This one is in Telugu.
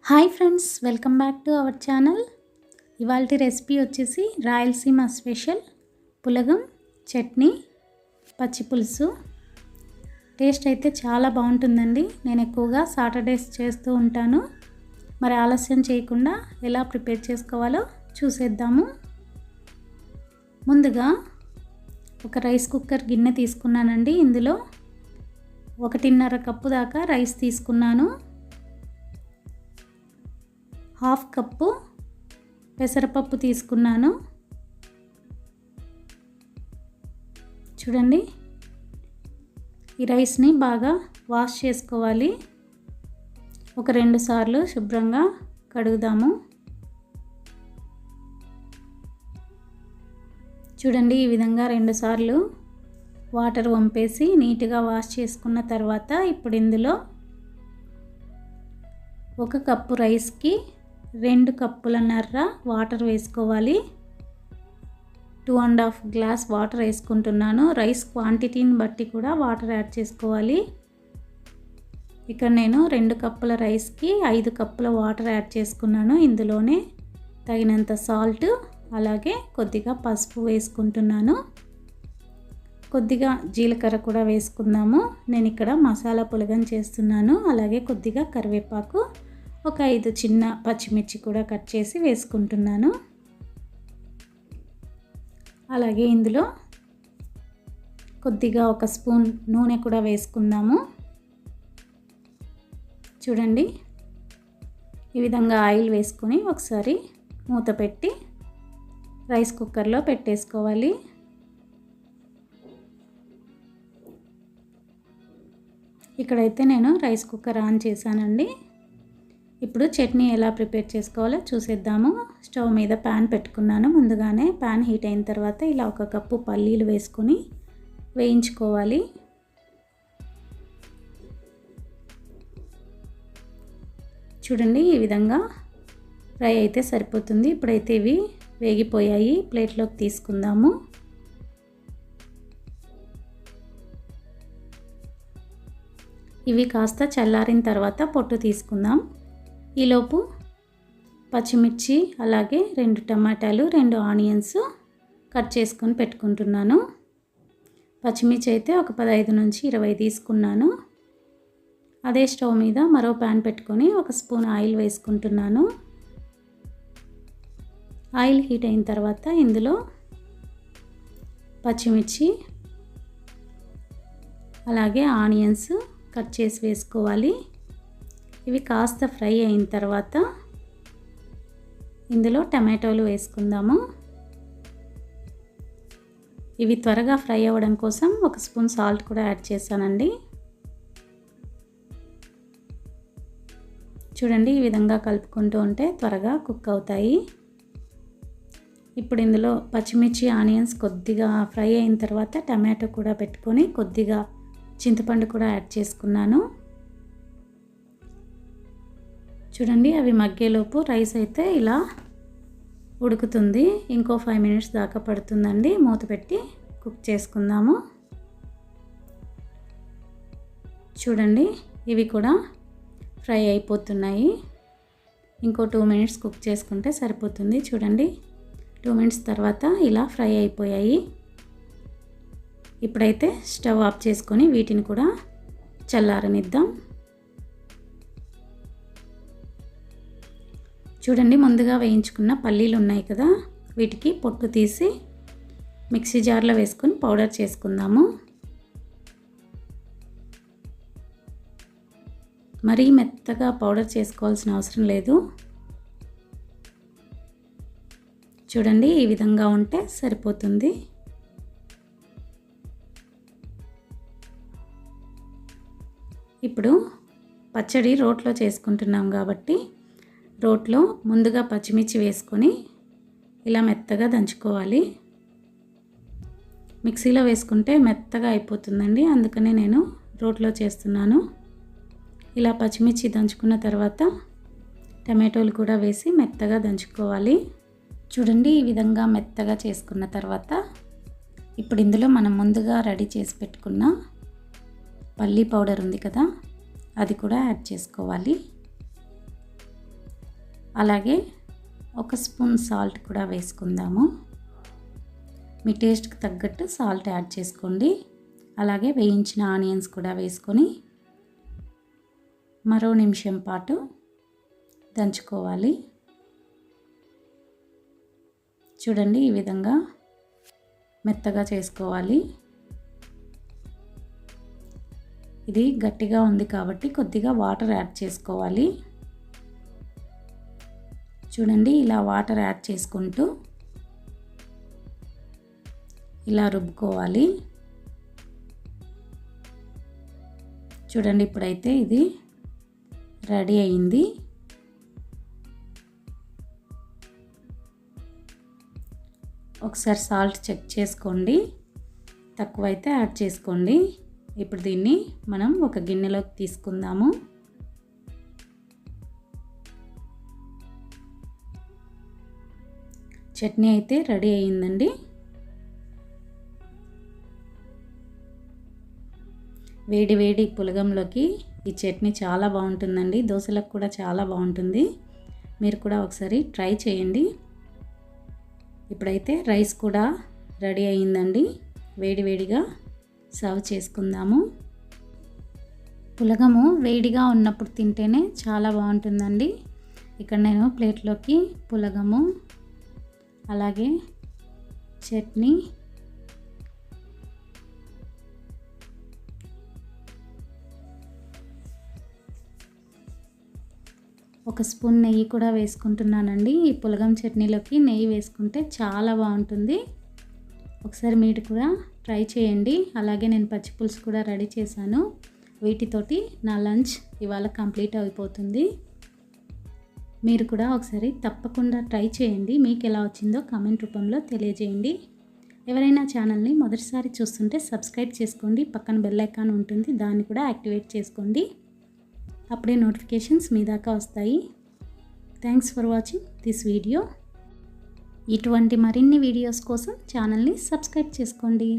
Hi friends, welcome back to our channel. ఇవాల్టి రెసిపీ వచ్చేసి రాయలసీమ స్పెషల్ పులగం చట్నీ పచ్చి పులుసు. టేస్ట్ అయితే చాలా బాగుంటుందండి. నేను ఎక్కువగా సాటర్డేస్ చేస్తూ ఉంటాను. మరి ఆలస్యం చేయకుండా ఎలా ప్రిపేర్ చేసుకోవాలో చూసేద్దాము. ముందుగా ఒక రైస్ కుక్కర్ గిన్నె తీసుకున్నానండి. ఇందులో 1.5 కప్పు దాకా రైస్ తీసుకున్నాను. 1/2 కప్పు పెసరపప్పు తీసుకున్నాను. చూడండి, ఈ రైస్ని బాగా వాష్ చేసుకోవాలి. ఒక 2 సార్లు శుభ్రంగా కడుగుదాము. చూడండి, ఈ విధంగా 2 సార్లు వాటర్ వంపేసి నీట్గా వాష్ చేసుకున్న తర్వాత ఇప్పుడు ఇందులో 1 కప్పు రైస్కి 2 కప్పులన్నర వాటర్ వేసుకోవాలి. 2.5 గ్లాస్ వాటర్ వేసుకుంటున్నాను. రైస్ క్వాంటిటీని బట్టి కూడా వాటర్ యాడ్ చేసుకోవాలి. ఇక్కడ నేను 2 కప్పుల రైస్కి 5 కప్పుల వాటర్ యాడ్ చేసుకున్నాను. ఇందులోనే తగినంత సాల్ట్, అలాగే కొద్దిగా పసుపు వేసుకుంటున్నాను. కొద్దిగా జీలకర్ర కూడా వేసుకుందాము. నేను ఇక్కడ మసాలా పులగం చేస్తున్నాను. అలాగే కొద్దిగా కరివేపాకు, ఒక 5 చిన్న పచ్చిమిర్చి కూడా కట్ చేసి వేసుకుంటున్నాను. అలాగే ఇందులో కొద్దిగా 1 స్పూన్ నూనె కూడా వేసుకుందాము. చూడండి, ఈ విధంగా ఆయిల్ వేసుకొని ఒకసారి మూత పెట్టి రైస్ కుక్కర్లో పెట్టేసుకోవాలి. ఇక్కడైతే నేను రైస్ కుక్కర్ ఆన్ చేశానండి. ఇప్పుడు చట్నీ ఎలా ప్రిపేర్ చేసుకోవాలో చూసేద్దాము. స్టవ్ మీద ప్యాన్ పెట్టుకున్నాను. ముందుగానే ప్యాన్ హీట్ అయిన తర్వాత ఇలా 1 కప్పు పల్లీలు వేసుకొని వేయించుకోవాలి. చూడండి, ఈ విధంగా ఫ్రై అయితే సరిపోతుంది. ఇప్పుడైతే ఇవి వేగిపోయాయి. ప్లేట్లోకి తీసుకుందాము. ఇవి కాస్త చల్లారిన తర్వాత పొట్టు తీసుకుందాం. ఈలోపు పచ్చిమిర్చి, అలాగే 2 టమాటాలు, 2 ఆనియన్స్ కట్ చేసుకొని పెట్టుకుంటున్నాను. పచ్చిమిర్చి అయితే ఒక 15 నుంచి 20 తీసుకున్నాను. అదే స్టవ్ మీద మరో ప్యాన్ పెట్టుకొని 1 స్పూన్ ఆయిల్ వేసుకుంటున్నాను. ఆయిల్ హీట్ అయిన తర్వాత ఇందులో పచ్చిమిర్చి, అలాగే ఆనియన్స్ కట్ చేసి వేసుకోవాలి. ఇవి కాస్త ఫ్రై అయిన తర్వాత ఇందులో టమాటోలు వేసుకుందాము. ఇవి త్వరగా ఫ్రై అవ్వడం కోసం 1 స్పూన్ సాల్ట్ కూడా యాడ్ చేశానండి. చూడండి, ఈ విధంగా కలుపుకుంటూ ఉంటే త్వరగా కుక్ అవుతాయి. ఇప్పుడు ఇందులో పచ్చిమిర్చి, ఆనియన్స్ కొద్దిగా ఫ్రై అయిన తర్వాత టమాటో కూడా పెట్టుకొని కొద్దిగా చింతపండు కూడా యాడ్ చేసుకున్నాను. చూడండి, అవి మగ్గేలోపు రైస్ అయితే ఇలా ఉడుకుతుంది. ఇంకో 5 మినిట్స్ దాకా పడుతుందండి. మూత పెట్టి కుక్ చేసుకుందాము. చూడండి, ఇవి కూడా ఫ్రై అయిపోతున్నాయి. ఇంకో 2 మినిట్స్ కుక్ చేసుకుంటే సరిపోతుంది. చూడండి, 2 మినిట్స్ తర్వాత ఇలా ఫ్రై అయిపోయాయి. ఇప్పుడైతే స్టవ్ ఆఫ్ చేసుకొని వీటిని కూడా చల్లారనిద్దాం. చూడండి, ముందుగా వేయించుకున్న పల్లీలు ఉన్నాయి కదా, వీటికి పొట్టు తీసి మిక్సీ జార్లో వేసుకొని పౌడర్ చేసుకుందాము. మరీ మెత్తగా పౌడర్ చేసుకోవాల్సిన అవసరం లేదు. చూడండి, ఈ విధంగా ఉంటే సరిపోతుంది. ఇప్పుడు పచ్చడి రోట్లో చేసుకుంటున్నాం కాబట్టి రోట్లో ముందుగా పచ్చిమిర్చి వేసుకొని ఇలా మెత్తగా దంచుకోవాలి. మిక్సీలో వేసుకుంటే మెత్తగా అయిపోతుందండి. అందుకనే నేను రోట్లో చేస్తున్నాను. ఇలా పచ్చిమిర్చి దంచుకున్న తర్వాత టమాటోలు కూడా వేసి మెత్తగా దంచుకోవాలి. చూడండి, ఈ విధంగా మెత్తగా చేసుకున్న తర్వాత ఇప్పుడు ఇందులో మనం ముందుగా రెడీ చేసి పెట్టుకున్న పల్లీ పౌడర్ ఉంది కదా, అది కూడా యాడ్ చేసుకోవాలి. అలాగే 1 స్పూన్ సాల్ట్ కూడా వేసుకుందాము. మీ టేస్ట్కి తగ్గట్టు సాల్ట్ యాడ్ చేసుకోండి. అలాగే వేయించిన ఆనియన్స్ కూడా వేసుకొని మరో నిమిషం పాటు దంచుకోవాలి. చూడండి, ఈ విధంగా మెత్తగా చేసుకోవాలి. ఇది గట్టిగా ఉంది కాబట్టి కొద్దిగా వాటర్ యాడ్ చేసుకోవాలి. చూడండి, ఇలా వాటర్ యాడ్ చేసుకుంటూ ఇలా రుబ్బుకోవాలి. చూడండి, ఇప్పుడైతే ఇది రెడీ అయింది. ఒకసారి సాల్ట్ చెక్ చేసుకోండి, తక్కువైతే యాడ్ చేసుకోండి. ఇప్పుడు దీన్ని మనం ఒక గిన్నెలోకి తీసుకుందాము. చట్నీ అయితే రెడీ అయిందండి. వేడి వేడి పులగంలోకి ఈ చట్నీ చాలా బాగుంటుందండి. దోశలకు కూడా చాలా బాగుంటుంది. మీరు కూడా ఒకసారి ట్రై చేయండి. ఇప్పుడైతే రైస్ కూడా రెడీ అయిందండి. వేడి వేడిగా సర్వ్ చేసుకుందాము. పులగము వేడిగా ఉన్నప్పుడు తింటేనే చాలా బాగుంటుందండి. ఇక్కడ నేను ప్లేట్లోకి పులగము, అలాగే చట్నీ, ఒక స్పూన్ నెయ్యి కూడా వేసుకుంటున్నానండి. ఈ పులగం చట్నీలోకి నెయ్యి వేసుకుంటే చాలా బాగుంటుంది. ఒకసారి మీరు కూడా ట్రై చేయండి. అలాగే నేను పచ్చి పులుసు కూడా రెడీ చేశాను. వీటితోటి నా లంచ్ ఇవాళ కంప్లీట్ అయిపోతుంది. మీరు కూడా ఒకసారి తప్పకుండా ట్రై చేయండి. మీకు ఎలా వచ్చిందో కామెంట్ రూపంలో తెలియజేయండి. ఎవరైనా ఛానల్ని మొదటిసారి చూస్తుంటే సబ్స్క్రైబ్ చేసుకోండి. పక్కన బెల్ ఐకాన్ ఉంటుంది, దాన్ని కూడా యాక్టివేట్ చేసుకోండి. అప్పుడే నోటిఫికేషన్స్ మీ దాకా వస్తాయి. Thanks for watching this video. ఇటువంటి మరిన్ని వీడియోస్ కోసం ఛానల్ని సబ్స్క్రైబ్ చేసుకోండి.